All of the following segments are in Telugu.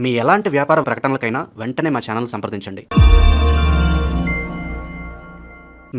మీ ఎలాంటి వ్యాపార ప్రకటనలకైనా వెంటనే మా ఛానల్ సంప్రదించండి.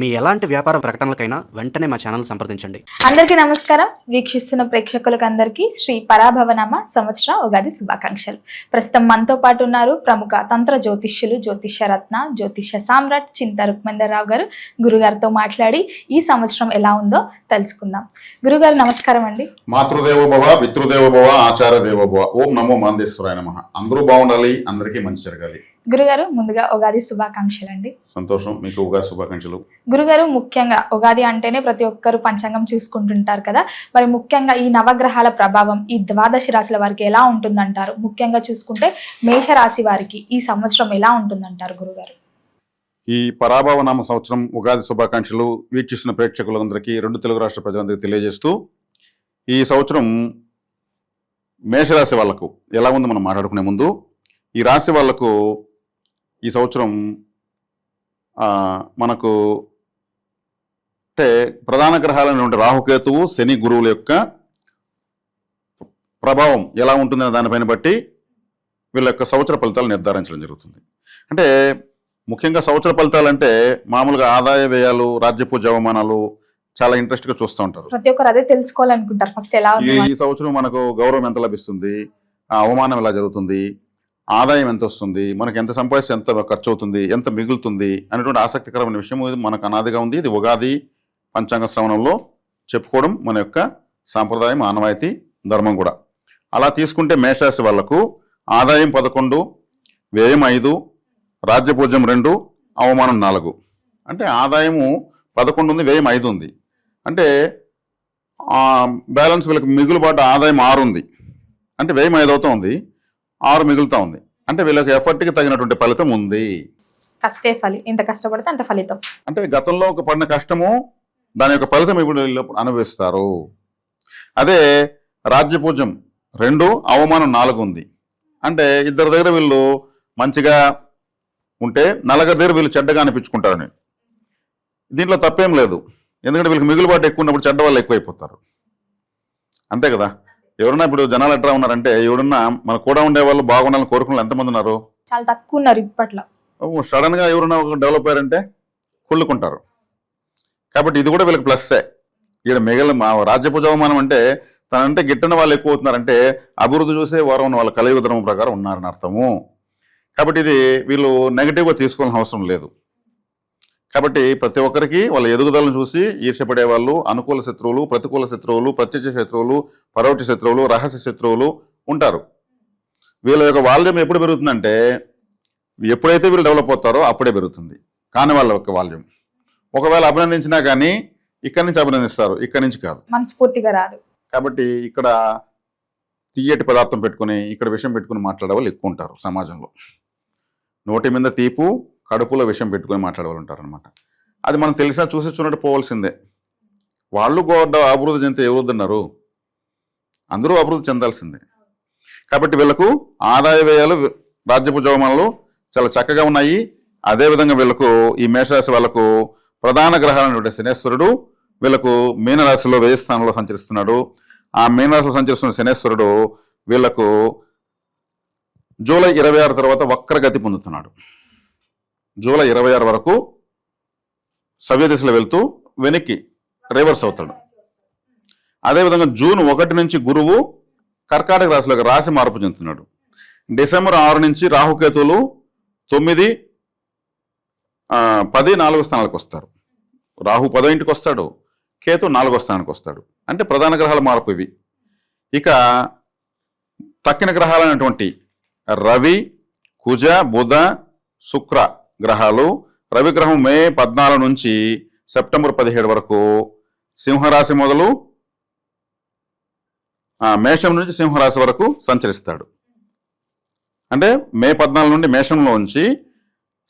మీ ఎలాంటి వ్యాపార ప్రకటనలకైనా వెంటనే మా ఛానల్ సంప్రదించండి. అందరికీ నమస్కారం. వీక్షిస్తున్న ప్రేక్షకులకు అందరికీ శ్రీ పరాభవనామ సంవత్సర ఉగాది శుభాకాంక్షలు. ప్రస్తుతం మనతో పాటు ఉన్నారు ప్రముఖ తంత్ర జ్యోతిష్యులు, జ్యోతిష్య రత్న, జ్యోతిష్య సామ్రాట్ చింత రుక్మందరావు గారు. గురుగారితో మాట్లాడి ఈ సంవత్సరం ఎలా ఉందో తెలుసుకుందాం. గురుగారు నమస్కారం అండి. మాతృదేవోభవ, పితృదేవోభవ, ఆచార్యదేవోభవ. ఓం నమో మాందేశ్వరాయ నమః. అందరూ బాగుండాలి, అందరికీ మంచి జరగాలి. గురుగారు ముందుగా ఉగాది శుభాకాంక్షలు అండి. సంతోషం, మీకు ఉగాది శుభాకాంక్షలు. గురుగారు ముఖ్యంగా ఉగాది అంటేనే ప్రతి ఒక్కరు పంచాంగం చూసుకుంటుంటారు కదా, మరి ముఖ్యంగా ఈ నవగ్రహాల ప్రభావం ఈ ద్వాదశి రాశుల వారికి ఎలా ఉంటుందంటారు? ముఖ్యంగా చూసుకుంటే మేషరాశి వారికి ఈ సంవత్సరం ఎలా ఉంటుందంటారు గురుగారు? ఈ పరాభవనామ సంవత్సరం ఉగాది శుభాకాంక్షలు వీక్షిస్తున్న ప్రేక్షకులందరికీ, రెండు తెలుగు రాష్ట్ర ప్రజలందరికీ తెలియజేస్తూ, ఈ సంవత్సరం మేషరాశి వాళ్లకు ఎలా ఉందో మనం మాట్లాడుకునే ముందు, ఈ రాశి వాళ్లకు ఈ సంవత్సరం మనకు అంటే ప్రధాన గ్రహాలైనటువంటి రాహుకేతువు, శని, గురువుల యొక్క ప్రభావం ఎలా ఉంటుందనే దానిపైన బట్టి వీళ్ళ యొక్క సంవత్సర ఫలితాలు నిర్ధారించడం జరుగుతుంది. అంటే ముఖ్యంగా సంవత్సర ఫలితాలు అంటే మామూలుగా ఆదాయ వ్యయాలు, రాజ్యపూజ అవమానాలు చాలా ఇంట్రెస్ట్గా చూస్తూ ఉంటారు. ప్రతి ఒక్కరు అదే తెలుసుకోవాలనుకుంటారు. ఫస్ట్ ఎలా ఈ సంవత్సరం మనకు గౌరవం ఎంత లభిస్తుంది, అవమానం ఎలా జరుగుతుంది, ఆదాయం ఎంత వస్తుంది, మనకు ఎంత సంపాదిస్తే ఎంత ఖర్చు అవుతుంది, ఎంత మిగులుతుంది అనేటువంటి ఆసక్తికరమైన విషయం ఇది మనకు అనాదిగా ఉంది. ఇది ఉగాది పంచాంగ శ్రవణంలో చెప్పుకోవడం మన యొక్క సాంప్రదాయం, ఆనవాయితీ, ధర్మం కూడా. అలా తీసుకుంటే మేషరాశి వాళ్లకు ఆదాయం 11, వ్యయం 5, రాజ్యపూజ్యం 2, అవమానం 4. అంటే ఆదాయము 11 ఉంది, వ్యయం 5 ఉంది. అంటే బ్యాలెన్స్ వీళ్ళకి మిగులుబాటు ఆదాయం 6 ఉంది, అంటే వ్యయం 5 అవుతా ఉంది, 6 మిగులుతా ఉంది. అంటే వీళ్ళకి ఎఫర్ట్కి తగినటువంటి ఫలితం ఉంది. కష్టే ఫలి, ఎంత కష్టపడితే అంత ఫలితం. అంటే గతంలో ఒక పడిన కష్టము దాని యొక్క ఫలితం ఇప్పుడు అనుభవిస్తారు. అదే రాజ్యపూజ్యం 2, అవమానం 4 ఉంది. అంటే ఇద్దరి దగ్గర వీళ్ళు మంచిగా ఉంటే నలుగురి దగ్గర వీళ్ళు చెడ్డగా అనిపించుకుంటారని. దీంట్లో తప్పేం లేదు, ఎందుకంటే వీళ్ళకి మిగులుబాటు ఎక్కువ ఉన్నప్పుడు చెడ్డ వాళ్ళు ఎక్కువైపోతారు, అంతే కదా. ఎవరన్నా ఇప్పుడు జనాలు ఎట్లా ఉన్నారంటే, ఎవరన్నా మన కూడా ఉండే వాళ్ళు బాగుండాలని కోరుకున్న ఎంతమంది ఉన్నారు? చాలా తక్కువ ఉన్నారు ఇప్పట్లో. సడన్ గా ఎవరన్నా డెవలప్ అయ్యారంటే కుళ్ళుకుంటారు. కాబట్టి ఇది కూడా వీళ్ళకి ప్లస్సే. ఇక్కడ మిగిలిన రాజ్యపూజ అవమానం అంటే తనంటే గిట్టని వాళ్ళు ఎక్కువ అవుతున్నారంటే అభివృద్ధి చూసే వారం వాళ్ళ కలియుగ ధర్మం ప్రకారం ఉన్నారని అర్థము. కాబట్టి ఇది వీళ్ళు నెగిటివ్గా తీసుకోవాల్సిన అవసరం లేదు. కాబట్టి ప్రతి ఒక్కరికి వాళ్ళ ఎదుగుదలను చూసి ఈర్ష్యపడే వాళ్ళు, అనుకూల శత్రువులు, ప్రతికూల శత్రువులు, ప్రత్యక్ష శత్రువులు, పరోక్ష శత్రువులు, రహస్య శత్రువులు ఉంటారు. వీళ్ళ యొక్క వాల్యూమ్ ఎప్పుడు పెరుగుతుందంటే ఎప్పుడైతే వీళ్ళు డెవలప్ అవుతారో అప్పుడే పెరుగుతుంది. కానీ వాళ్ళ యొక్క వాల్యూమ్ ఒకవేళ అభినందించినా కానీ ఇక్కడి నుంచి అభినందిస్తారు, ఇక్కడి నుంచి కాదు, మనస్ఫూర్తిగా రాదు. కాబట్టి ఇక్కడ తీయటి పదార్థం పెట్టుకుని, ఇక్కడ విషం పెట్టుకుని మాట్లాడే వాళ్ళు ఎక్కువ ఉంటారు సమాజంలో. నోటి మీద తీపు, కడుపులో విషయం పెట్టుకుని మాట్లాడే వాళ్ళు ఉంటారు అనమాట. అది మనం తెలిసినా చూసి చూడట్టు పోవాల్సిందే. వాళ్ళు గోడ అభివృద్ధి చెందితే ఎవరు అన్నారు? అందరూ అభివృద్ధి చెందాల్సిందే. కాబట్టి వీళ్ళకు ఆదాయ వ్యయాలు, రాజ్యపూజ అవమానాలు చాలా చక్కగా ఉన్నాయి. అదేవిధంగా వీళ్ళకు ఈ మేషరాశి వాళ్ళకు ప్రధాన గ్రహాలైనటువంటి శనేశ్వరుడు వీళ్ళకు మీనరాశిలో 1000 స్థానంలో సంచరిస్తున్నాడు. ఆ మీనరాశిలో సంచరిస్తున్న శనేశ్వరుడు వీళ్ళకు జూలై 26 తర్వాత వక్రగతి పొందుతున్నాడు. జూలై 26 వరకు సవ్య దిశలో వెళ్తూ వెనక్కి రివర్స్ అవుతాడు. అదేవిధంగా జూన్ 1 నుంచి గురువు కర్కాటక రాశిలోకి రాశి మార్పు చెందుతున్నాడు. డిసెంబర్ 6 నుంచి రాహుకేతువులు 9, 10, 4 స్థానాలకు వస్తారు. రాహు 10వ ఇంటికి వస్తాడు, కేతు 4వ స్థానానికి వస్తాడు. అంటే ప్రధాన గ్రహాల మార్పు ఇవి. ఇక తక్కిన గ్రహాలైనటువంటి రవి, కుజ, బుధ, శుక్ర గ్రహాలు, రవి గ్రహం మే 14 నుంచి సెప్టెంబర్ 17 వరకు సింహరాశి మొదలు మేషం నుంచి సింహరాశి వరకు సంచరిస్తాడు. అంటే మే 14 నుండి మేషంలో ఉంచి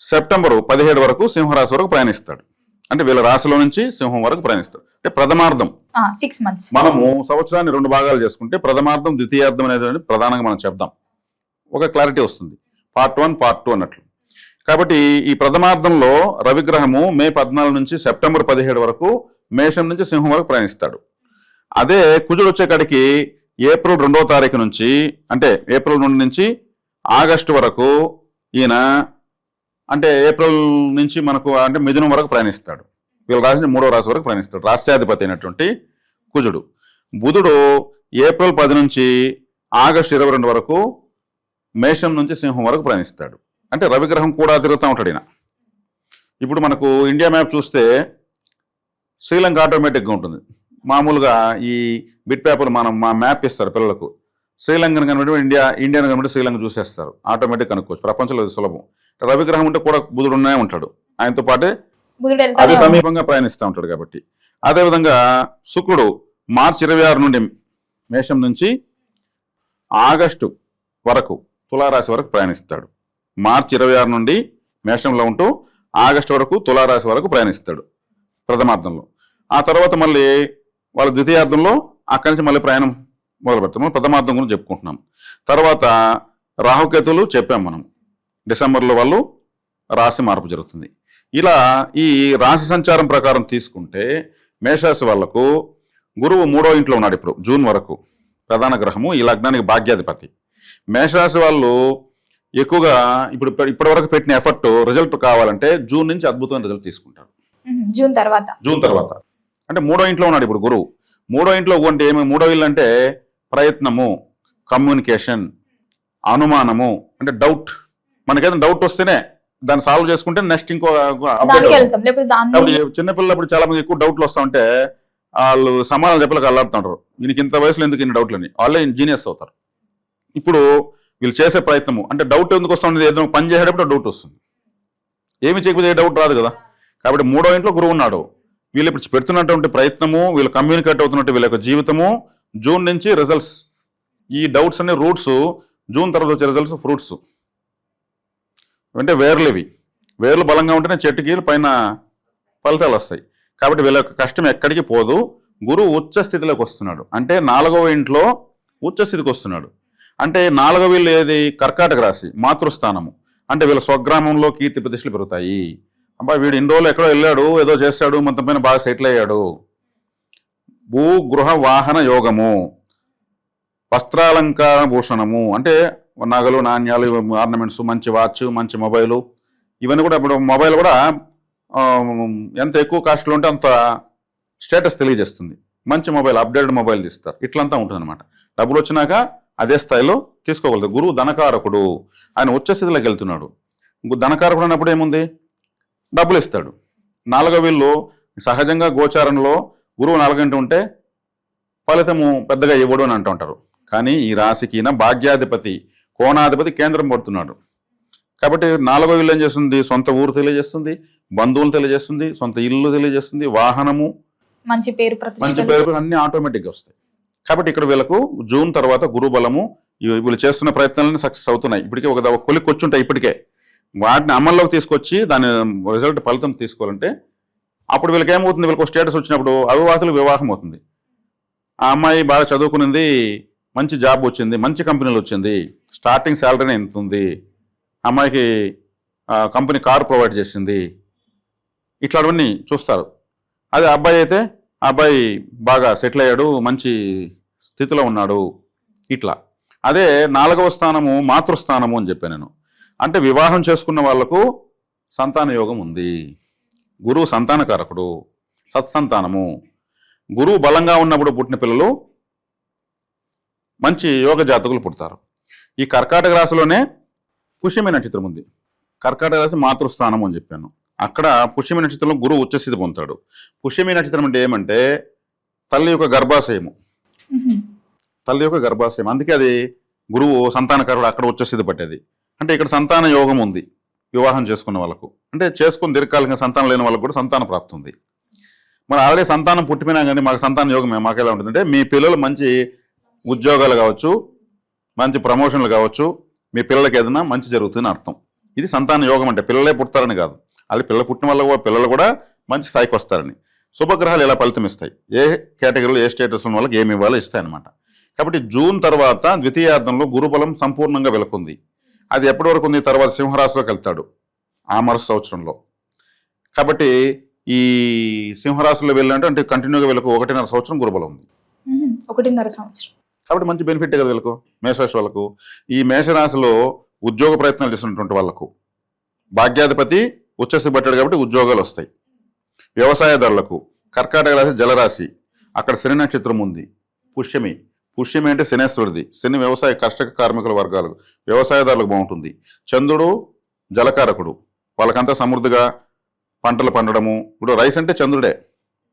సెప్టెంబర్ 17 వరకు సింహరాశి వరకు ప్రయాణిస్తాడు. అంటే వీళ్ళ రాశిలో నుంచి సింహం వరకు ప్రయాణిస్తాడు. అంటే ప్రథమార్థం 6 months. మనము సంవత్సరాన్ని 2 భాగాలు చేసుకుంటే ప్రథమార్థం, ద్వితీయార్థం అనేది ప్రధానంగా మనం చెప్దాం. ఒక క్లారిటీ వస్తుంది, పార్ట్ 1, పార్ట్ 2 అన్నట్లు. కాబట్టి ఈ ప్రథమార్థంలో రవిగ్రహము మే 14 నుంచి సెప్టెంబర్ 17 వరకు మేషం నుంచి సింహం వరకు ప్రయాణిస్తాడు. అదే కుజుడు వచ్చే కాడికి ఏప్రిల్ 2వ తారీఖు నుంచి, అంటే ఏప్రిల్ 2 నుంచి ఆగస్టు వరకు ఈయన అంటే ఏప్రిల్ నుంచి మనకు అంటే మిథునం వరకు ప్రయాణిస్తాడు. వీళ్ళ రాశి నుంచి 3వ రాశి వరకు ప్రయాణిస్తాడు. రాష్ట్రాధిపతి అయినటువంటి కుజుడు. బుధుడు ఏప్రిల్ 10 నుంచి ఆగస్టు 22 వరకు మేషం నుంచి సింహం వరకు ప్రయాణిస్తాడు. అంటే రవిగ్రహం కూడా తిరుగుతూ ఉంటాడు ఈయన. ఇప్పుడు మనకు ఇండియా మ్యాప్ చూస్తే శ్రీలంక ఆటోమేటిక్గా ఉంటుంది. మామూలుగా ఈ బిట్ పేపర్ మా మ్యాప్ ఇస్తారు పిల్లలకు. శ్రీలంకను కనుక ఇండియాను కనుక శ్రీలంక చూసేస్తారు, ఆటోమేటిక్ కనుక్కోవచ్చు. ప్రపంచంలో అది సులభం. రవిగ్రహం ఉంటే కూడా బుధుడు ఉన్నానే ఉంటాడు, ఆయనతో పాటే అది సమీపంగా ప్రయాణిస్తూ ఉంటాడు కాబట్టి. అదేవిధంగా శుక్రుడు మార్చి 26 నుండి మేషం నుంచి ఆగస్టు వరకు తులారాశి వరకు ప్రయాణిస్తాడు. మార్చి 26 నుండి మేషంలో ఉంటూ ఆగస్టు వరకు తులారాశి వరకు ప్రయాణిస్తాడు ప్రథమార్థంలో. ఆ తర్వాత మళ్ళీ వాళ్ళ ద్వితీయార్థంలో అక్కడి నుంచి మళ్ళీ ప్రయాణం మొదలు పెడతాం. ప్రథమార్థం గురించి చెప్పుకుంటున్నాం. తర్వాత రాహుకేతులు చెప్పాం మనం. డిసెంబర్లో వాళ్ళు రాశి మార్పు జరుగుతుంది. ఇలా ఈ రాశి సంచారం ప్రకారం తీసుకుంటే మేషరాశి వాళ్లకు గురువు 3వ ఇంట్లో ఉన్నాడు ఇప్పుడు జూన్ వరకు. ప్రధాన గ్రహము ఈ లగ్నానికి భాగ్యాధిపతి. మేషరాశి వాళ్ళు ఎక్కువగా ఇప్పటి వరకు పెట్టిన ఎఫర్ట్ రిజల్ట్ కావాలంటే జూన్ నుంచి అద్భుతమైన రిజల్ట్ తీసుకుంటారు. జూన్ తర్వాత అంటే 3వ ఇంట్లో ఉన్నాడు ఇప్పుడు గురువు. 3వ ఇంట్లో అంటే ఏమి? 3వ ఇల్లు అంటే ప్రయత్నము, కమ్యూనికేషన్, అనుమానము, అంటే డౌట్. మనకేదైనా డౌట్ వస్తేనే దాన్ని సాల్వ్ చేసుకుంటే నెక్స్ట్ ఇంకో చిన్నపిల్లప్పుడు చాలా మంది ఎక్కువ డౌట్లు వస్తా ఉంటే వాళ్ళు సమాధానం చెప్పలేక అల్లాడుతుంటారు. వీనికి ఇంత వయసులో ఎందుకు ఇన్ని డౌట్లు అని. వాళ్ళే ఇంజనీర్స్ అవుతారు. ఇప్పుడు వీళ్ళు చేసే ప్రయత్నము అంటే డౌట్ ఎందుకు వస్తూ ఉంటుంది? ఏదో పని చేసేటప్పుడు డౌట్ వస్తుంది. ఏమి చేయకపోతే ఏ డౌట్ రాదు కదా. కాబట్టి 3వ ఇంట్లో గురువు ఉన్నాడు. వీళ్ళు ఇప్పుడు పెడుతున్నటువంటి ప్రయత్నము, వీళ్ళు కమ్యూనికేట్ అవుతున్నట్టు వీళ్ళ యొక్క జీవితము, జూన్ నుంచి రిజల్ట్స్. ఈ డౌట్స్ అనే రూట్స్, జూన్ తర్వాత వచ్చే రిజల్ట్స్ ఫ్రూట్స్. అంటే వేర్లు బలంగా ఉంటేనే చెట్టుకి పైన ఫలితాలు వస్తాయి. కాబట్టి వీళ్ళ యొక్క కష్టం ఎక్కడికి పోదు. గురువు ఉచ్చ స్థితిలోకి వస్తున్నాడు. అంటే 4వ ఇంట్లో ఉచ్చ స్థితికి వస్తున్నాడు. అంటే 4వ ఇల్లు ఏది? కర్కాటక రాశి, మాతృస్థానము. అంటే వీళ్ళ స్వగ్రామంలో కీర్తి ప్రతిష్టలు పెరుగుతాయి. అబ్బా వీడు ఇన్ని రోజులు ఎక్కడో వెళ్ళాడు, ఏదో చేశాడు, మొత్తం పైన బాగా సెటిల్ అయ్యాడు. భూ గృహ వాహన యోగము, వస్త్రాలంకార భూషణము, అంటే నగలు, నాణ్యాలు, ఆర్నమెంట్స్, మంచి వాచ్, మంచి మొబైలు. ఇవన్నీ కూడా ఇప్పుడు మొబైల్ కూడా ఎంత ఎక్కువ కాస్ట్లో ఉంటే అంత స్టేటస్ తెలియజేస్తుంది. మంచి మొబైల్, అప్డేటెడ్ మొబైల్ తీస్తారు. ఇట్లంతా ఉంటుంది అనమాట. డబ్బులు వచ్చినాక అదే స్థాయిలో తీసుకోగలదు. గురువు ధనకారకుడు, ఆయన ఉచ్చ స్థితిలోకి వెళ్తున్నాడు. ధనకారకుడు అన్నప్పుడు ఏముంది? డబ్బులు ఇస్తాడు. 4వ ఇల్లు సహజంగా గోచారంలో గురువు 4 ఇంటి ఉంటే ఫలితము పెద్దగా ఇవ్వడు అని అంటూ ఉంటారు. కానీ ఈ రాశికి భాగ్యాధిపతి, కోణాధిపతి కేంద్రం పడుతున్నాడు. కాబట్టి 4వ ఇల్లు ఏం చేస్తుంది? సొంత ఊరు తెలియజేస్తుంది, బంధువులు తెలియజేస్తుంది, సొంత ఇల్లు తెలియజేస్తుంది, వాహనము, మంచి పేరు అన్ని ఆటోమేటిక్గా వస్తాయి. కాబట్టి ఇక్కడ వీళ్ళకు జూన్ తర్వాత గురు బలము, వీళ్ళు చేస్తున్న ప్రయత్నాలన్నీ సక్సెస్ అవుతున్నాయి. ఇప్పటికే ఒక కొలిక్కి వచ్చుంటాయి. ఇప్పటికే వాటిని అమల్లోకి తీసుకొచ్చి దాని రిజల్ట్ ఫలితం తీసుకోవాలంటే అప్పుడు వీళ్ళకి ఏమవుతుంది? వీళ్ళకి స్టేటస్ వచ్చినప్పుడు అవివాహితులకు వివాహం అవుతుంది. ఆ అమ్మాయి బాగా చదువుకునింది, మంచి జాబ్ వచ్చింది, మంచి కంపెనీలు వచ్చింది, స్టార్టింగ్ శాలరీనే ఎంత ఉంది, అమ్మాయికి కంపెనీ కారు ప్రొవైడ్ చేసింది, ఇట్లాంటివన్నీ చూస్తారు. అదే అబ్బాయి అయితే ఆ అబ్బాయి బాగా సెటిల్ అయ్యాడు, మంచి స్థితిలో ఉన్నాడు. ఇట్లా అదే 4వ స్థానము మాతృస్థానము అని చెప్పాను నేను. అంటే వివాహం చేసుకున్న వాళ్లకు సంతాన యోగం ఉంది. గురువు సంతానకారకుడు, సత్సంతానము. గురువు బలంగా ఉన్నప్పుడు పుట్టిన పిల్లలు మంచి యోగ జాతకులు పుడతారు. ఈ కర్కాటక రాశిలోనే పుష్యమి నక్షత్రం ఉంది. కర్కాటక రాశి మాతృస్థానం అని చెప్పాను. అక్కడ పుష్యమి నక్షత్రంలో గురువు ఉచ్చస్థితి పొందుతాడు. పుష్యమి నక్షత్రం అంటే ఏమంటే తల్లి యొక్క గర్భాశయము, తల్లి యొక్క గర్భాశయం. అందుకే అది గురువు సంతానకారుడు, అక్కడ ఉచ్చస్థితి పట్టేది. అంటే ఇక్కడ సంతాన యోగం ఉంది వివాహం చేసుకున్న వాళ్ళకు. అంటే చేసుకుని దీర్ఘకాలికంగా సంతానం లేని వాళ్ళకు కూడా సంతాన ప్రాప్తి ఉంది. మరి ఆల్రెడీ సంతానం పుట్టిపోయినా కానీ మాకు సంతాన యోగం మాకు ఎలా ఉంటుందంటే మీ పిల్లలు మంచి ఉద్యోగాలు కావచ్చు, మంచి ప్రమోషన్లు కావచ్చు, మీ పిల్లలకి ఏదైనా మంచి జరుగుతుందని అర్థం. ఇది సంతాన యోగం. అంటే పిల్లలే పుడతారని కాదు, అది పిల్లలు పుట్టిన వాళ్ళ పిల్లలు కూడా మంచి స్థాయికి వస్తారని. శుభగ్రహాలు ఎలా ఫలితం ఇస్తాయి, ఏ కేటగిరీలో ఏ స్టేటస్ ఉన్న వాళ్ళకి ఏమి ఇవ్వాలో ఇస్తాయన్నమాట. కాబట్టి జూన్ తర్వాత ద్వితీయార్థంలో గురుబలం సంపూర్ణంగా వెలుకుంది. అది ఎప్పటి వరకు ఉంది? తర్వాత సింహరాశిలోకి వెళ్తాడు ఆ మరుస సంవత్సరంలో. కాబట్టి ఈ సింహరాశిలో వెళ్ళాలంటే అంటే కంటిన్యూగా వీళ్ళకు 1.5 సంవత్సరం గురుబలం ఉంది. 1.5 సంవత్సరం. కాబట్టి మంచి బెనిఫిట్ కదా వీళ్ళకు, మేషరాశి వాళ్ళకు. ఈ మేషరాశిలో ఉద్యోగ ప్రయత్నాలు చేస్తున్నటువంటి వాళ్ళకు. భాగ్యాధిపతి ఉచ్చస్థితి పట్టాడు కాబట్టి ఉద్యోగాలు వస్తాయి. వ్యవసాయదారులకు కర్కాటక రాశి జలరాశి, అక్కడ శని నక్షత్రం ఉంది. పుష్యమి, పుష్యమి అంటే శనేశ్వరుడిది. శని వ్యవసాయ కర్షక కార్మికుల వర్గాలకు, వ్యవసాయదారులకు బాగుంటుంది. చంద్రుడు జలకారకుడు, వాళ్ళకంతా సమృద్ధిగా పంటలు పండడము. ఇప్పుడు రైస్ అంటే చంద్రుడే.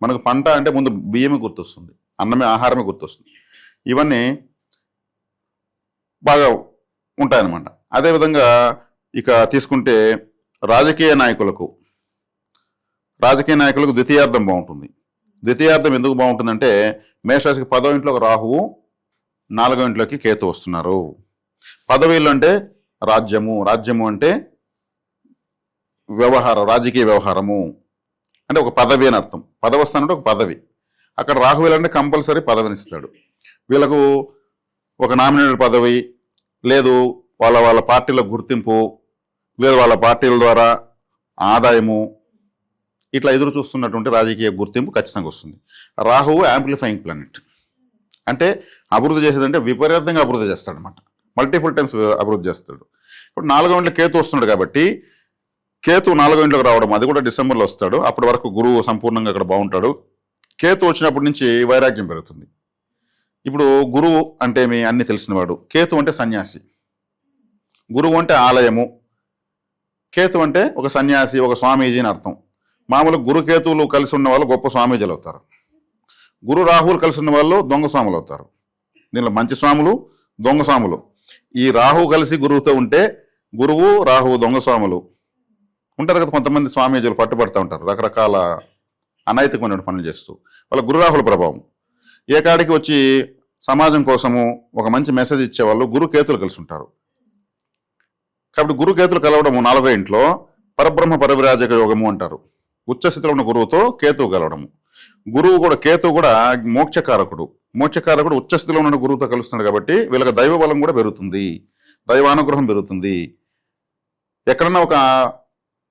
మనకు పంట అంటే ముందు బియ్యమే గుర్తొస్తుంది, అన్నమే ఆహారమే గుర్తొస్తుంది. ఇవన్నీ బాగా ఉంటాయన్నమాట. అదేవిధంగా ఇక తీసుకుంటే రాజకీయ నాయకులకు ద్వితీయార్థం బాగుంటుంది. ద్వితీయార్థం ఎందుకు బాగుంటుందంటే మేషరాశికి 10వ ఇంట్లో రాహువు, 4వ ఇంట్లోకి కేతు వస్తున్నారు. పదవీలు అంటే రాజ్యము అంటే రాజకీయ వ్యవహారము అంటే ఒక పదవి అని అర్థం. పదవి వస్తానంటే ఒక పదవి. అక్కడ రాహువులు అంటే కంపల్సరీ పదవినిస్తాడు. వీళ్ళకు ఒక నామినేటెడ్ పదవి, లేదు వాళ్ళ పార్టీల గుర్తింపు, లేదు వాళ్ళ పార్టీల ద్వారా ఆదాయము, ఇట్లా ఎదురు చూస్తున్నటువంటి రాజకీయ గుర్తింపు ఖచ్చితంగా వస్తుంది. రాహువు యాంప్లిఫైయింగ్ ప్లానెట్, అంటే అభివృద్ధి చేసేదంటే విపరీతంగా అభివృద్ధి చేస్తాడు అనమాట. మల్టిపుల్ టైమ్స్ అభివృద్ధి చేస్తాడు. ఇప్పుడు 4వ ఇంట్లో కేతు వస్తున్నాడు కాబట్టి కేతు 4వ ఇంట్లోకి రావడం, అది కూడా డిసెంబర్లో వస్తాడు. అప్పటి వరకు గురువు సంపూర్ణంగా అక్కడ బాగుంటాడు. కేతు వచ్చినప్పటి నుంచి వైరాగ్యం పెరుగుతుంది. ఇప్పుడు గురువు అంటే మీ అన్ని తెలిసినవాడు, కేతు అంటే సన్యాసి, గురువు అంటే ఆలయము, కేతు అంటే ఒక సన్యాసి, ఒక స్వామీజీ అని అర్థం. మామూలుగా గురుకేతువులు కలిసి ఉన్న వాళ్ళు గొప్ప స్వామీజీలు అవుతారు. గురు రాహువులు కలిసి ఉన్న వాళ్ళు దొంగ స్వాములు అవుతారు. దీనిలో మంచి స్వాములు, దొంగ స్వాములు. ఈ రాహువు కలిసి గురువుతో ఉంటే గురువు రాహువు దొంగ స్వాములు ఉంటారు కదా. కొంతమంది స్వామీజీలు పట్టుబడుతూ ఉంటారు రకరకాల అనైతికమైన పనులు చేస్తూ. వాళ్ళ గురు రాహుల ప్రభావం. ఏ కాడికి వచ్చి సమాజం కోసము ఒక మంచి మెసేజ్ ఇచ్చేవాళ్ళు గురుకేతులు కలిసి ఉంటారు. కాబట్టి గురుకేతులు కలవడము 4వ ఇంట్లో పరబ్రహ్మ పరివిరాజక యోగము అంటారు. ఉచ్చస్థితిలో ఉన్న గురువుతో కేతువు కలవడము. కేతువు కూడా మోక్షకారకుడు ఉచ్చస్థితిలో ఉన్న గురువుతో కలుస్తున్నాడు కాబట్టి వీళ్ళకి దైవ బలం కూడా పెరుగుతుంది, దైవానుగ్రహం పెరుగుతుంది. ఎక్కడన్నా ఒక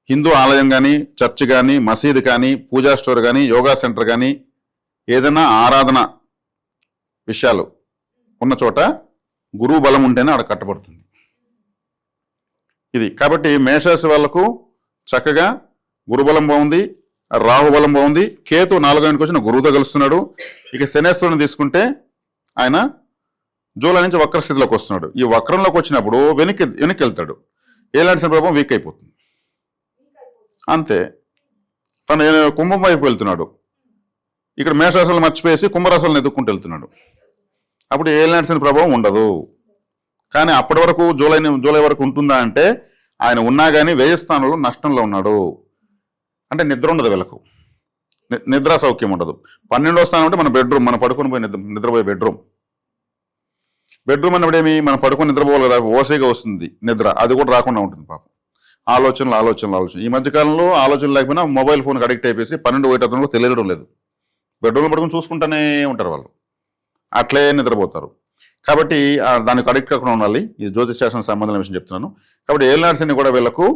హిందూ ఆలయం కానీ, చర్చ్ కానీ, మసీదు కానీ, పూజా స్టోర్ కానీ, యోగా సెంటర్ కానీ, ఏదైనా ఆరాధన విషయాలు ఉన్న చోట గురువు బలం ఉంటేనే ఆడ కట్టబడుతుంది. ఇది కాబట్టి మేషరాశి వాళ్లకు చక్కగా గురుబలం బాగుంది, రాహుబలం బాగుంది. కేతు 4వ ఇంటికి వచ్చిన గురువుతో కలుస్తున్నాడు. ఇక శనేశ్వరుని తీసుకుంటే ఆయన జూలై నుంచి వక్ర స్థితిలోకి వస్తున్నాడు. ఈ వక్రంలోకి వచ్చినప్పుడు వెనక్కి వెళ్తాడు. ఏలాంటి ప్రభావం వీక్ అయిపోతుంది అంతే. తను కుంభం వైపు వెళ్తున్నాడు. ఇక్కడ మేషరాశులు మర్చిపోయేసి కుంభరాశులను ఎదుక్కుంటూ వెళ్తున్నాడు. అప్పుడు ఏలాంటి ప్రభావం ఉండదు. కానీ అప్పటి వరకు జూలై వరకు ఉంటుందా అంటే ఆయన ఉన్నా కానీ వ్యయ స్థానంలో నష్టంలో ఉన్నాడు. అంటే నిద్ర ఉండదు వీళ్ళకు, నిద్రా సౌఖ్యం ఉండదు. 12వ స్థానం అంటే మన బెడ్రూమ్, మనం పడుకొని పోయి నిద్రపోయే బెడ్రూమ్ అన్నప్పుడు ఏమి మనం పడుకొని నిద్రపోవాలి కదా, ఓసైగా వస్తుంది నిద్ర, అది కూడా రాకుండా ఉంటుంది పాపం. ఆలోచనలు. ఈ మధ్యకాలంలో ఆలోచనలు లేకపోయినా మొబైల్ ఫోన్కి అడిక్ట్ అయిపోయి 12 తెలియడం లేదు. బెడ్రూమ్లో పడుకొని చూసుకుంటూనే ఉంటారు వాళ్ళు, అట్లే నిద్రపోతారు. కాబట్టి దానికి అడిక్ట్ కాకుండా ఉండాలి. ఇది జ్యోతిష్ శాస్త్రం సంబంధమైన విషయం చెప్తున్నాను. కాబట్టి ఏలినాటి కూడా వీళ్ళకు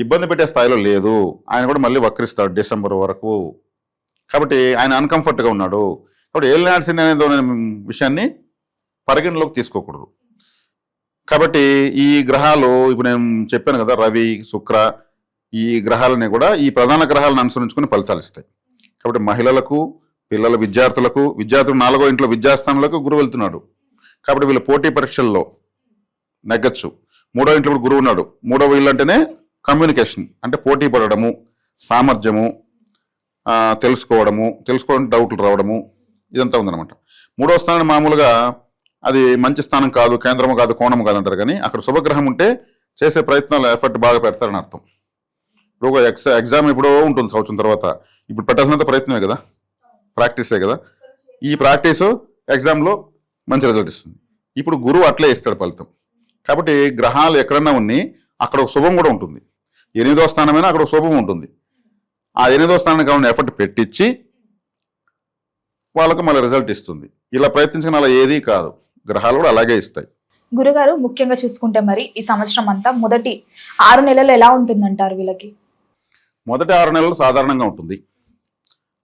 ఇబ్బంది పెట్టే స్థాయిలో లేదు. ఆయన కూడా మళ్ళీ వక్రిస్తాడు డిసెంబర్ వరకు. కాబట్టి ఆయన అన్కంఫర్ట్గా ఉన్నాడు. కాబట్టి ఏలినాటి అనేది విషయాన్ని పరిగణలోకి తీసుకోకూడదు. కాబట్టి ఈ గ్రహాలు ఇప్పుడు నేను చెప్పాను కదా, రవి, శుక్ర, ఈ గ్రహాలని కూడా ఈ ప్రధాన గ్రహాలను అనుసరించుకుని ఫలితాలు ఇస్తాయి. కాబట్టి మహిళలకు, విద్యార్థులు 4వ ఇంట్లో విద్యాస్థానంలోకి గురువు వెళ్తున్నాడు. కాబట్టి వీళ్ళు పోటీ పరీక్షల్లో నెగ్గచ్చు. 3వ ఇంట్లో గురువు ఉన్నాడు. 3వ ఇల్లు అంటేనే కమ్యూనికేషన్, అంటే పోటీ పడడము, సామర్థ్యము, తెలుసుకోవడం డౌట్లు రావడము, ఇదంతా ఉందన్నమాట. 3వ స్థానం మామూలుగా అది మంచి స్థానం కాదు, కేంద్రము కాదు, కోణము కాదు అంటారు. కానీ అక్కడ శుభగ్రహం ఉంటే చేసే ప్రయత్నాలు ఎఫర్ట్ బాగా పెడతారని అర్థం. ఇప్పుడు ఒక ఎగ్జామ్ ఎప్పుడో ఉంటుంది సంవత్సరం తర్వాత, ఇప్పుడు పెట్టాల్సినంత ప్రయత్నమే కదా, ప్రాక్టీసే కదా. ఈ ప్రాక్టీసు ఎగ్జామ్లో మంచి రిజల్ట్ ఇస్తుంది. ఇప్పుడు గురువు అట్లే ఇస్తాడు ఫలితం. కాబట్టి గ్రహాలు ఎక్కడన్నా ఉన్నాయి అక్కడ ఒక శుభం కూడా ఉంటుంది. 8వ స్థానమైనా అక్కడ ఒక శుభం ఉంటుంది. ఆ 8వ స్థానానికి కావాలని ఎఫర్ట్ పెట్టించి వాళ్ళకు మళ్ళీ రిజల్ట్ ఇస్తుంది. ఇలా ప్రయత్నించిన అలా ఏదీ కాదు, గ్రహాలు కూడా అలాగే ఇస్తాయి. గురుగారు, ముఖ్యంగా చూసుకుంటే మరి ఈ సంవత్సరం అంతా మొదటి 6 నెలలు ఎలా ఉంటుందంటారు వీళ్ళకి? మొదటి 6 నెలలు సాధారణంగా ఉంటుంది.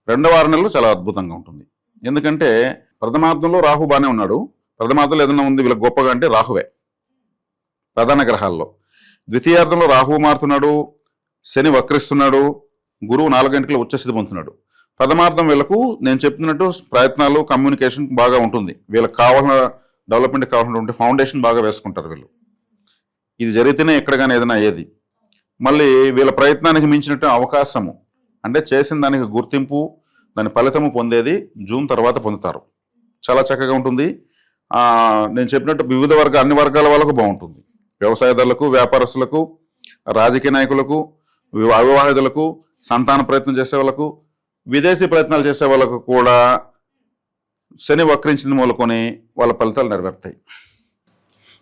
2వ 6 నెలలు చాలా అద్భుతంగా ఉంటుంది. ఎందుకంటే ప్రథమార్థంలో రాహు బాగానే ఉన్నాడు. ప్రథమార్థంలో ఏదైనా ఉంది వీళ్ళకి గొప్పగా అంటే రాహువే. ప్రధాన గ్రహాల్లో. ద్వితీయార్థంలో రాహువు మారుతున్నాడు, శని వక్రిస్తున్నాడు, గురువు 4 గంటల ఉచ్చస్థితి పొందుతున్నాడు. ప్రథమార్థం వీళ్ళకు నేను చెప్తున్నట్టు ప్రయత్నాలు, కమ్యూనికేషన్ బాగా ఉంటుంది. వీళ్ళకి కావాల్సిన డెవలప్మెంట్ కావాల్సినటువంటి ఫౌండేషన్ బాగా వేసుకుంటారు వీళ్ళు. ఇది జరిగితేనే ఎక్కడ కానీ ఏదైనా అయ్యేది. మళ్ళీ వీళ్ళ ప్రయత్నానికి మించినట్టు అవకాశము అంటే చేసిన దానికి గుర్తింపు, దాని ఫలితము పొందేది జూన్ తర్వాత పొందుతారు. చాలా చక్కగా ఉంటుంది. నేను చెప్పినట్టు వివిధ అన్ని వర్గాల వాళ్ళకు బాగుంటుంది. వ్యవసాయదారులకు, వ్యాపారస్తులకు, రాజకీయ నాయకులకు, అవివాహితులకు, సంతాన ప్రయత్నం చేసే వాళ్ళకు, విదేశీ ప్రయత్నాలు చేసే వాళ్ళకు కూడా శని వక్రించింది మూలకొని వాళ్ళ ఫలితాలు నెరవేరుతాయి.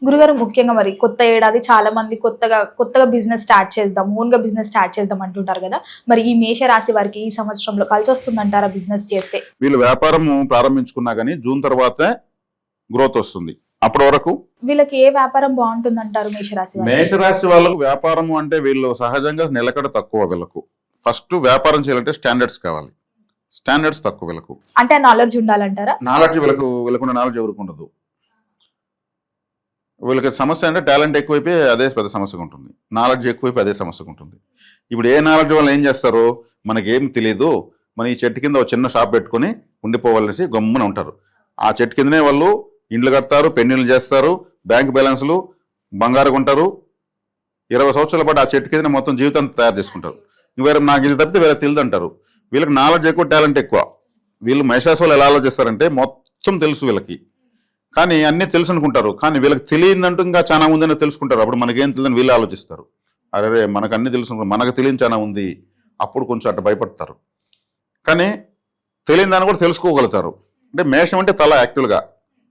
గురుగారు, ముఖ్యంగా మరి కొత్త ఏడాది చాలా మంది కొత్తగా బిజినెస్ స్టార్ట్ చేద్దాం, ఓన్ గా బిజినెస్ స్టార్ట్ చేద్దాం అంటుంటారు కదా. మరి ఈ మేష రాశి వారికి ఈ సంవత్సరంలో కలిసి వస్తుందంటారా బిజినెస్ చేస్తే? వీళ్ళు వ్యాపారం ప్రారంభించుకున్నా కానీ జూన్ తర్వాతే గ్రోత్ వస్తుంది. అప్పటి వరకు వీళ్ళకి ఏ వ్యాపారం బాగుంటుంది అంటారు మేషరాశి వారికి? మేషరాశి వాళ్ళకు వ్యాపారం అంటే వీళ్ళు సహజంగా నిలకడ తక్కువ. వీళ్ళకు ఫస్ట్ వ్యాపారం చేయాలంటే స్టాండర్డ్స్ కావాలి. స్టాండర్డ్స్ తక్కువ వీళ్ళకు. అంటే నాలెడ్జ్ ఉండాలంటారా? నాలెడ్జ్ వీళ్ళకున్న నాలెడ్జ్ ఎవరికి ఉండదు. వీళ్ళకి సమస్య అంటే టాలెంట్ ఎక్కువైపోయి అదే పెద్ద సమస్యగా ఉంటుంది, నాలెడ్జ్ ఎక్కువైపోయి అదే సమస్యగా ఉంటుంది. ఇప్పుడు ఏ నాలెడ్జ్ వాళ్ళు ఏం చేస్తారు, మనకేం తెలియదు, మన ఈ చెట్టు కింద ఒక చిన్న షాప్ పెట్టుకొని ఉండిపోవాలనేసి గమ్మున ఉంటారు. ఆ చెట్టు కిందనే వాళ్ళు ఇండ్లు కడతారు, పెన్నులు చేస్తారు, బ్యాంక్ బ్యాలెన్స్లు, బంగారు కొంటారు. 20 సంవత్సరాల పాటు ఆ చెట్టు కింద మొత్తం జీవితాన్ని తయారు చేసుకుంటారు. వేరే నాకు ఇది తప్పితే వేరే తెలియదు అంటారు. వీళ్ళకి నాలెడ్జ్ ఎక్కువ, టాలెంట్ ఎక్కువ. వీళ్ళు మేషరాశి వాళ్ళు ఎలా ఆలోచిస్తారంటే మొత్తం తెలుసు వీళ్ళకి, కానీ అన్నీ తెలుసు అనుకుంటారు. కానీ వీళ్ళకి తెలియదంటూ ఇంకా చాలా ఉందని తెలుసుకుంటారు. అప్పుడు మనకేం తెలియదని వీళ్ళు ఆలోచిస్తారు. అరే మనకు అన్నీ తెలుసు, మనకు తెలియని చాలా ఉంది, అప్పుడు కొంచెం అట్లా భయపడతారు. కానీ తెలియని దాన్ని కూడా తెలుసుకోగలుగుతారు. అంటే మేషం అంటే తల, యాక్చువల్గా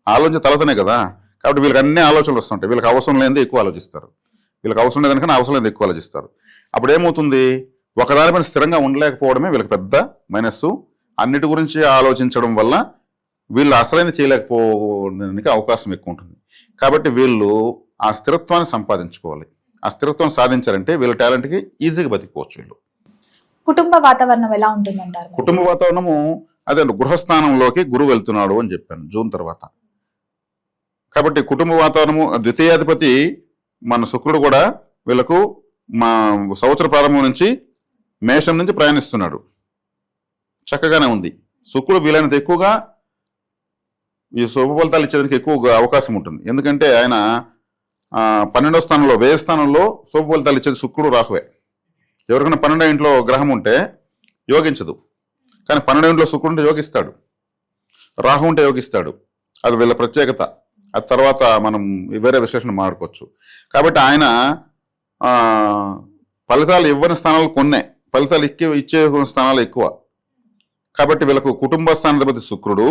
ఆలోచన తలతోనే కదా. కాబట్టి వీళ్ళకి అన్ని ఆలోచనలు వస్తుంటాయి. వీళ్ళకి అవసరం లేనిదే ఎక్కువ ఆలోచిస్తారు, వీళ్ళకి అవసరం లేదనికన్నా అవసరం లేదు ఎక్కువ ఆలోచిస్తారు. అప్పుడు ఏమవుతుంది, ఒకదానిపైన స్థిరంగా ఉండలేకపోవడమే వీళ్ళకి పెద్ద మైనస్సు. అన్నిటి గురించి ఆలోచించడం వల్ల వీళ్ళు అసలైన చేయలేకపోవడానికి అవకాశం ఎక్కువ ఉంటుంది. కాబట్టి వీళ్ళు ఆ స్థిరత్వాన్ని సంపాదించుకోవాలి. ఆ స్థిరత్వం సాధించారంటే వీళ్ళ టాలెంట్కి ఈజీగా బతికిపోవచ్చు. వీళ్ళు కుటుంబ వాతావరణం ఎలా ఉంటుందంటారు? కుటుంబ వాతావరణము అదే గృహస్థానంలోకి గురువు వెళ్తున్నాడు అని చెప్పాను జూన్ తర్వాత. కాబట్టి కుటుంబ వాతావరణము, ద్వితీయాధిపతి మన శుక్రుడు కూడా వీళ్ళకు మా సంవత్సర ప్రారంభం నుంచి మేషం నుంచి ప్రయాణిస్తున్నాడు. చక్కగానే ఉంది. శుక్రుడు వీలైనంత ఎక్కువగా ఈ శుభ ఫలితాలు ఇచ్చేదానికి ఎక్కువ అవకాశం ఉంటుంది. ఎందుకంటే ఆయన 12వ స్థానంలో, వ్యయ స్థానంలో శుభ ఫలితాలు ఇచ్చేది శుక్రుడు, రాహువే. ఎవరికైనా 12వ ఇంట్లో గ్రహం ఉంటే యోగించదు, కానీ 12వ ఇంట్లో శుక్రుడు యోగిస్తాడు, రాహు ఉంటే యోగిస్తాడు. అది వీళ్ళ ప్రత్యేకత. ఆ తర్వాత మనం వేరే విశ్లేషణ మాట్లాడుకోవచ్చు. కాబట్టి ఆయన ఫలితాలు ఇవ్వని స్థానాలు కొన్నే, ఫలితాలు ఇచ్చే స్థానాలు ఎక్కువ. కాబట్టి వీళ్ళకు కుటుంబ స్థానాధిపతి శుక్రుడు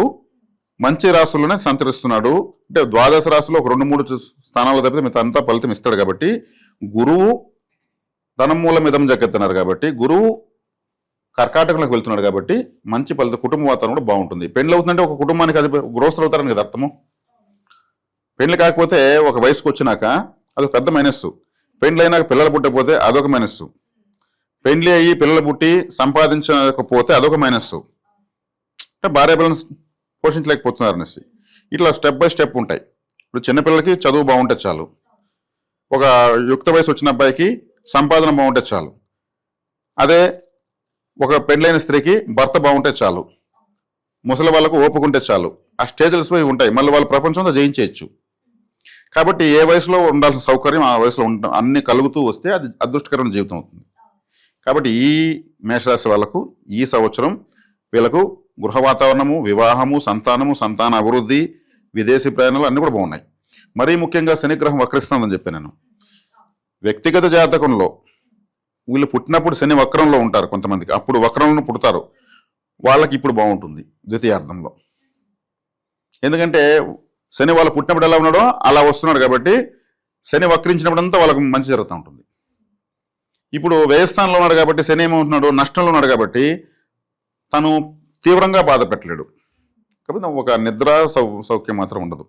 మంచి రాశుల్లోనే సంచరిస్తున్నాడు. అంటే ద్వాదశ రాశిలో ఒక 2-3 స్థానాలు తప్పితే మిగతా అంతా ఫలితం ఇస్తాడు. కాబట్టి గురువు ధనమూలం మిదం జగెత్తున్నారు. కాబట్టి గురువు కర్కాటకంలోకి వెళ్తున్నాడు. కాబట్టి మంచి ఫలితం, కుటుంబ వాతావరణం కూడా బాగుంటుంది. పెళ్లి అవుతుందంటే ఒక కుటుంబానికి అది గృహస్థులు అవుతారని కదా అర్థము. పెళ్లి కాకపోతే ఒక వయసుకు వచ్చినాక అదొక పెద్ద మైనస్సు. పెళ్లి అయినాక పిల్లలు పుట్టకపోతే అదొక మైనస్సు. పెళ్లి అయ్యి పిల్లలు పుట్టి సంపాదించకపోతే అదొక మైనస్సు. అంటే భార్య పిల్లలను పోషించలేకపోతున్నారు అనేసి ఇట్లా స్టెప్ బై స్టెప్ ఉంటాయి. ఇప్పుడు చిన్నపిల్లలకి చదువు బాగుంటే చాలు, ఒక యుక్త వయసు వచ్చిన అబ్బాయికి సంపాదన బాగుంటే చాలు, అదే ఒక పెళ్ళైన స్త్రీకి భర్త బాగుంటే చాలు, ముసలి వాళ్ళకు ఓపుకుంటే చాలు. ఆ స్టేజెస్ పోయి ఉంటాయి. మళ్ళీ వాళ్ళ ప్రపంచంతో జయించేయచ్చు. కాబట్టి ఏ వయసులో ఉండాల్సిన సౌకర్యం ఆ వయసులో ఉండటం అన్ని కలుగుతూ వస్తే అది అదృష్టకరమైన జీవితం అవుతుంది. కాబట్టి ఈ మేషరాశి వాళ్ళకు ఈ సంవత్సరం వీళ్ళకు గృహ వాతావరణము, వివాహము, సంతానము, సంతాన అభివృద్ధి, విదేశీ ప్రయాణాలు అన్నీ కూడా బాగున్నాయి. మరీ ముఖ్యంగా శనిగ్రహం వక్రిస్తుందని చెప్పి నేను వ్యక్తిగత జాతకంలో వీళ్ళు పుట్టినప్పుడు శని వక్రంలో ఉంటారు కొంతమందికి, అప్పుడు వక్రంలో పుడతారు. వాళ్ళకి ఇప్పుడు బాగుంటుంది ద్వితీయార్థంలో. ఎందుకంటే శని వాళ్ళు పుట్టినప్పుడు ఎలా ఉన్నాడో అలా వస్తున్నాడు. కాబట్టి శని వక్రించినప్పుడంతా వాళ్ళకి మంచి జరుగుతూ ఉంటుంది. ఇప్పుడు వ్యయస్థానంలో ఉన్నాడు కాబట్టి శని ఏమవుతున్నాడు, నష్టంలో ఉన్నాడు. కాబట్టి తను తీవ్రంగా బాధ పెట్టలేడు. కాబట్టి ఒక నిద్ర సౌఖ్యం మాత్రం ఉండదు.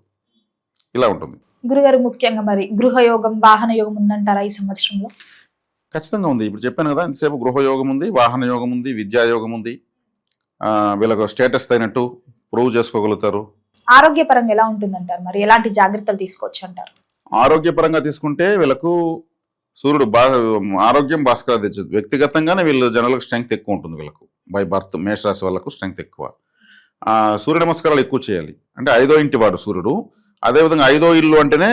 ఇలా ఉంటుంది. గురుగారు, ముఖ్యంగా మరి గృహయోగం, వాహన యోగం ఉందంటారా ఈ సంవత్సరంలో? ఖచ్చితంగా ఉంది. ఇప్పుడు చెప్పాను కదా, ఇంతసేపు గృహయోగం ఉంది, వాహన యోగం ఉంది, విద్యాయోగం ఉంది. వీళ్ళకు స్టేటస్ అయినట్టు ప్రూవ్ చేసుకోగలుగుతారు. ఆరోగ్యపరంగా ఎలా ఉంటుందంటారు? మరి ఎలాంటి జాగ్రత్తలు తీసుకోవచ్చు అంటారు? ఆరోగ్యపరంగా తీసుకుంటే వీళ్ళకు సూర్యుడు ఆరోగ్యం భాస్కర తెచ్చదు. వ్యక్తిగతంగానే వీళ్ళు జనాలకు స్ట్రెంగ్త్ ఎక్కువ ఉంటుంది. వీళ్ళకు బై బర్త్ మేషరాశి వాళ్ళకు స్ట్రెంగ్త్ ఎక్కువ. సూర్య నమస్కారాలు ఎక్కువ చేయాలి. అంటే 5వ ఇంటి వాడు సూర్యుడు. అదేవిధంగా 5వ ఇల్లు అంటేనే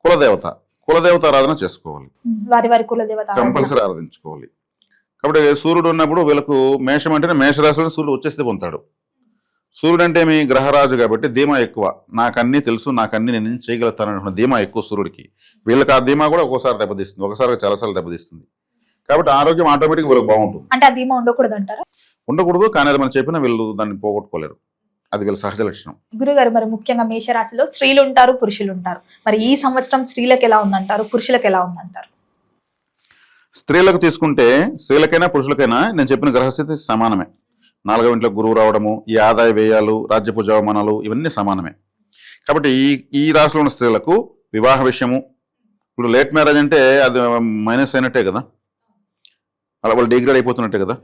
కులదేవత ఆరాధన చేసుకోవాలి, వారి వారి కులదేవత కంపల్సరీ ఆరాధించుకోవాలి. కాబట్టి సూర్యుడు ఉన్నప్పుడు వీళ్ళకు మేషం అంటేనే మేషరాశిలో సూర్యుడు వచ్చేస్తే పొందుతాడు. సూర్యుడు అంటే మీ గ్రహరాజు కాబట్టి ధీమా ఎక్కువ. నాకన్నీ తెలుసు, నాకన్నీ నేను చేయగలుగుతాను ధీమా ఎక్కువ సూర్యుడికి. వీళ్ళకి ఆ ధీమా కూడా ఒక్కోసారి దెబ్బతీస్తుంది, ఒకసారి చాలాసార్లు దెబ్బతీస్తుంది. కాబట్టి ఆరోగ్యం ఆటోమేటిక్ వీళ్ళకి బాగుంటుంది. అంటే ఆ ధీమా ఉండకూడదు అంటారా? ఉండకూడదు, కానీ అది మనం చెప్పినా వీళ్ళు దాన్ని పోగొట్టుకోలేరు. అది వీళ్ళ సహజ లక్షణం. గురుగారు, మరి ముఖ్యంగా మేషరాశిలో స్త్రీలు ఉంటారు, పురుషులు ఉంటారు. మరి ఈ సంవత్సరం స్త్రీలకు ఎలా ఉందంటారు, పురుషులకు ఎలా ఉందంటారు? స్త్రీలకు తీసుకుంటే, స్త్రీలకైనా పురుషులకైనా నేను చెప్పిన గ్రహస్థితి సమానమే. 4వ ఇంట్లో గురువు రావడము, ఈ ఆదాయ వ్యయాలు, రాజ్యపు అవమానాలు ఇవన్నీ సమానమే. కాబట్టి ఈ రాశిలో ఉన్న స్త్రీలకు వివాహ విషయము, ఇప్పుడు లేట్ మ్యారేజ్ అంటే అది మైనస్ అయినట్టే కదా, అలా వాళ్ళు డిగ్రేడ్ అయిపోతున్నట్టే కదా.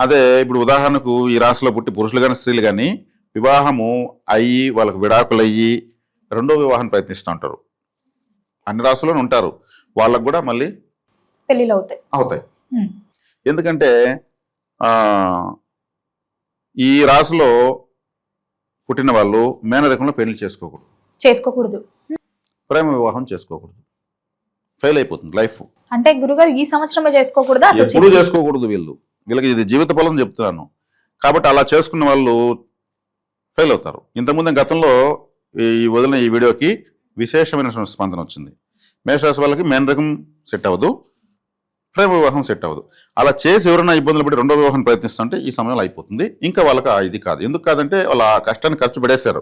అదే ఇప్పుడు ఉదాహరణకు ఈ రాశిలో పుట్టి పురుషులు కానీ స్త్రీలు కానీ వివాహము అయ్యి వాళ్ళకు విడాకులు అయ్యి రెండో వివాహం ప్రయత్నిస్తూ ఉంటారు. అన్ని రాశుల్లోనే ఉంటారు. వాళ్ళకు కూడా మళ్ళీ పెళ్ళిళ్ళు అవుతాయి. ఎందుకంటే ఈ రాశిలో పుట్టిన వాళ్ళు మేనరకంలో పెళ్లి చేసుకోకూడదు, ప్రేమ వివాహం చేసుకోకూడదు. ఫెయిల్ అయిపోతుంది లైఫ్. అంటే గురుగారు ఈ సంవత్సరమే చేసుకోకూడదా? ఎప్పుడు చేసుకోకూడదు. వీళ్ళకి ఇది జీవిత ఫలం చెప్తున్నాను. కాబట్టి అలా చేసుకున్న వాళ్ళు ఫెయిల్ అవుతారు. ఇంతకుముందు గతంలో వదిలిన ఈ వీడియోకి విశేషమైన స్పందన వచ్చింది. మేషరాశి వాళ్ళకి మేనరకం సెట్ అవ్వదు, ప్రేమ వివాహం సెట్ అవ్వదు. అలా చేసి ఎవరైనా ఇబ్బందులు పడి రెండో వివాహం ప్రయత్నిస్తుంటే ఈ సమయంలో అయిపోతుంది. ఇంకా వాళ్ళకి ఇది కాదు. ఎందుకు కాదంటే వాళ్ళ కష్టాన్ని ఖర్చు పెడేశారు,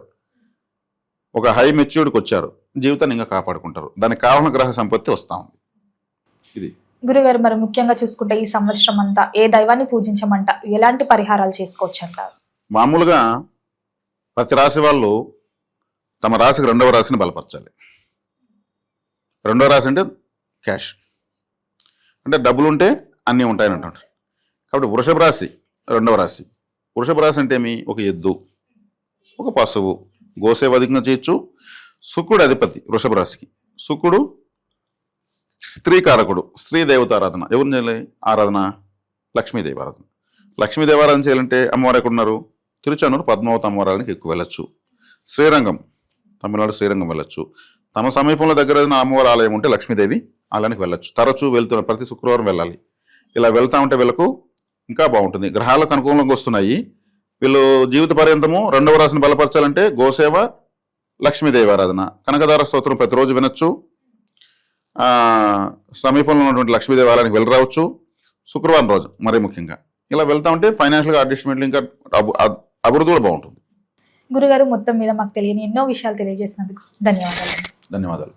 ఒక హై మెచ్యూర్డ్కి వచ్చారు, జీవితాన్ని ఇంకా కాపాడుకుంటారు. దానికి కావాలన్న గ్రహ సంపత్తి వస్తూ ఉంది. ఇది గురుగారు, మరి ముఖ్యంగా చూసుకుంటే ఈ సంవత్సరం అంతా ఏ దైవాన్ని పూజించమంటారు, ఎలాంటి పరిహారాలు చేసుకోవచ్చు అంటారు? మామూలుగా ప్రతి రాశి వాళ్ళు తమ రాశికి 2వ రాశిని బలపరచాలి. 2వ రాశి అంటే క్యాష్, అంటే డబ్బులు ఉంటే అన్నీ ఉంటాయని అంటారు. కాబట్టి వృషభ రాశి 2వ రాశి. వృషభ రాశి అంటే ఒక ఎద్దు, ఒక పశువు, గోసేవ అధికంగా చేయొచ్చు. శుక్రుడు అధిపతి వృషభ రాశికి. శుక్రుడు స్త్రీ కారకుడు, స్త్రీ దేవత ఆరాధన. ఎవరిని చేయాలి ఆరాధన? లక్ష్మీదేవి ఆరాధన. లక్ష్మీదేవి ఆరాధన చేయాలంటే అమ్మవారు ఎక్కడున్నారు? తిరుచానూరు పద్మావతి అమ్మవారానికి ఎక్కువ వెళ్ళొచ్చు. శ్రీరంగం, తమిళనాడు శ్రీరంగం వెళ్ళొచ్చు. తమ సమీపంలో దగ్గర అమ్మవారి ఆలయం ఉంటే లక్ష్మీదేవి ఆలయానికి వెళ్ళొచ్చు. తరచూ వెళ్తున్న ప్రతి శుక్రవారం వెళ్ళాలి. ఇలా వెళ్తా ఉంటే వీళ్ళకు ఇంకా బాగుంటుంది. గ్రహాలకు అనుకూలంగా వస్తున్నాయి. వీళ్ళు జీవిత పర్యంతము 2వ రాశిని బలపరచాలంటే గోసేవ, లక్ష్మీదేవి ఆరాధన, కనకదార స్తోత్రం ప్రతిరోజు వినొచ్చు. సమీపంలో ఉన్నటువంటి లక్ష్మీదేవి ఆలయానికి వెళ్ళి రావచ్చు శుక్రవారం రోజు మరీ ముఖ్యంగా. ఇలా వెళ్తా ఉంటే ఫైనాన్షియల్గా అడ్జస్ట్మెంట్లు ఇంకా అభివృద్ధి కూడా బాగుంటుంది. గురుగారు, మొత్తం మీద మాకు తెలియని ఎన్నో విషయాలు తెలియజేసినందుకు ధన్యవాదాలు.